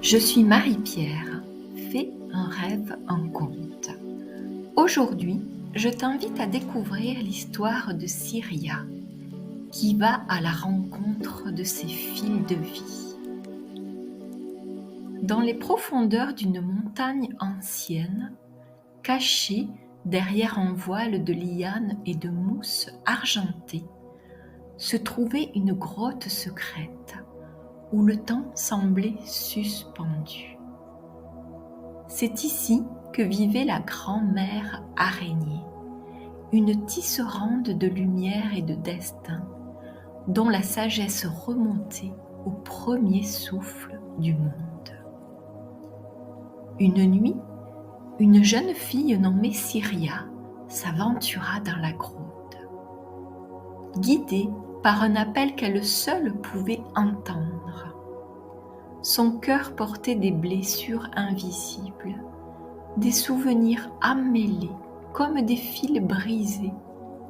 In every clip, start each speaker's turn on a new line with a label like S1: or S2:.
S1: Je suis Marie-Pierre, fais un rêve, un conte. Aujourd'hui, je t'invite à découvrir l'histoire de Cyria, qui va à la rencontre de ses fils de vie. Dans les profondeurs d'une montagne ancienne, cachée derrière un voile de lianes et de mousse argentée, se trouvait une grotte secrète où le temps semblait suspendu. C'est ici que vivait la grand-mère araignée, une tisserande de lumière et de destin, dont la sagesse remontait au premier souffle du monde. Une nuit, une jeune fille nommée Cyria s'aventura dans la grotte. Guidée par un appel qu'elle seule pouvait entendre, son cœur portait des blessures invisibles, des souvenirs emmêlés comme des fils brisés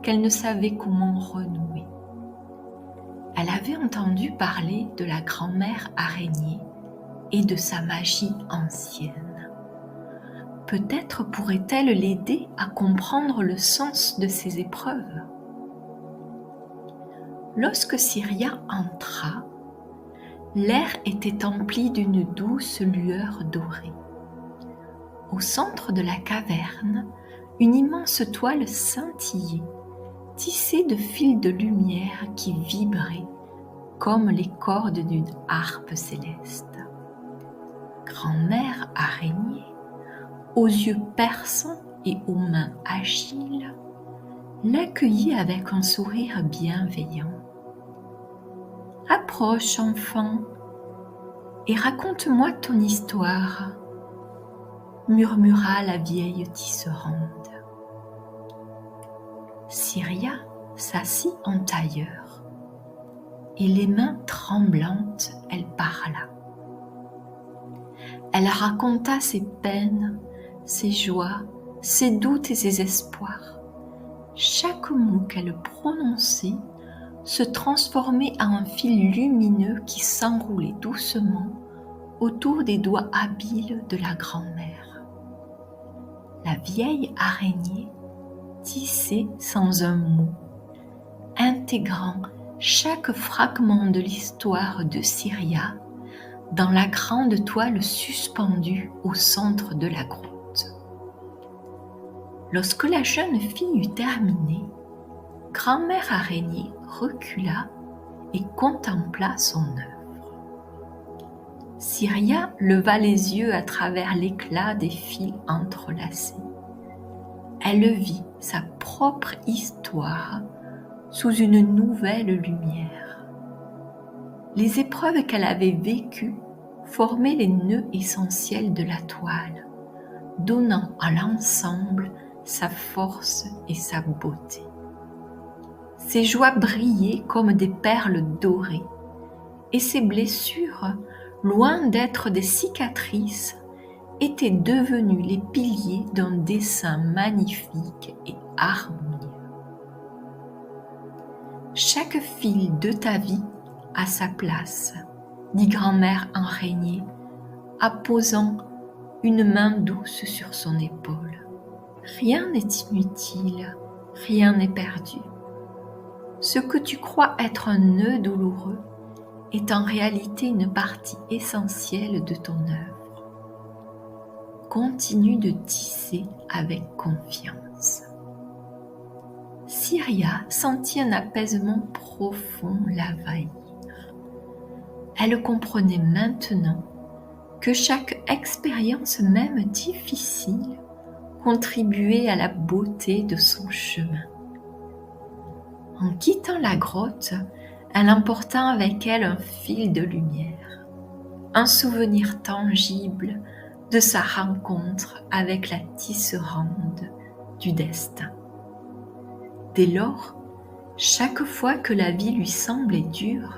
S1: qu'elle ne savait comment renouer. Elle avait entendu parler de la grand-mère araignée et de sa magie ancienne. Peut-être pourrait-elle l'aider à comprendre le sens de ses épreuves. Lorsque Cyria entra, l'air était empli d'une douce lueur dorée. Au centre de la caverne, une immense toile scintillait, tissée de fils de lumière qui vibraient comme les cordes d'une harpe céleste. Grand-mère araignée, aux yeux perçants et aux mains agiles, l'accueillit avec un sourire bienveillant. « Approche, enfant, et raconte-moi ton histoire », murmura la vieille tisserande. Cyria s'assit en tailleur, et les mains tremblantes, elle parla. Elle raconta ses peines, ses joies, ses doutes et ses espoirs. Chaque mot qu'elle prononçait se transformait en un fil lumineux qui s'enroulait doucement autour des doigts habiles de la grand-mère. La vieille araignée tissait sans un mot, intégrant chaque fragment de l'histoire de Cyria dans la grande toile suspendue au centre de la grotte. Lorsque la jeune fille eut terminé, grand-mère araignée recula et contempla son œuvre. Cyria leva les yeux à travers l'éclat des fils entrelacés. Elle vit sa propre histoire sous une nouvelle lumière. Les épreuves qu'elle avait vécues formaient les nœuds essentiels de la toile, donnant à l'ensemble sa force et sa beauté. Ses joies brillaient comme des perles dorées, et ses blessures, loin d'être des cicatrices, étaient devenues les piliers d'un dessin magnifique et harmonieux. Chaque fil de ta vie a sa place, dit grand-mère araignée, apposant une main douce sur son épaule. Rien n'est inutile, rien n'est perdu. Ce que tu crois être un nœud douloureux est en réalité une partie essentielle de ton œuvre. Continue de tisser avec confiance. Cyria sentit un apaisement profond l'envahir. Elle comprenait maintenant que chaque expérience, même difficile, contribuait à la beauté de son chemin. En quittant la grotte, elle emporta avec elle un fil de lumière, un souvenir tangible de sa rencontre avec la tisserande du destin. Dès lors, chaque fois que la vie lui semblait dure,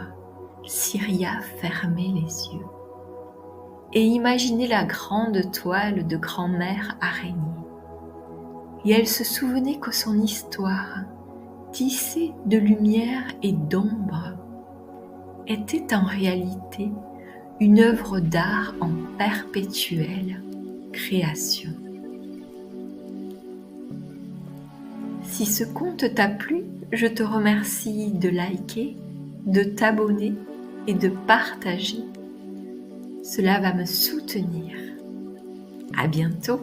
S1: Cyria fermait les yeux et imaginait la grande toile de grand-mère araignée. Et elle se souvenait que son histoire, tissée de lumière et d'ombre, était en réalité une œuvre d'art en perpétuelle création. Si ce conte t'a plu, je te remercie de liker, de t'abonner et de partager. Cela va me soutenir. À bientôt!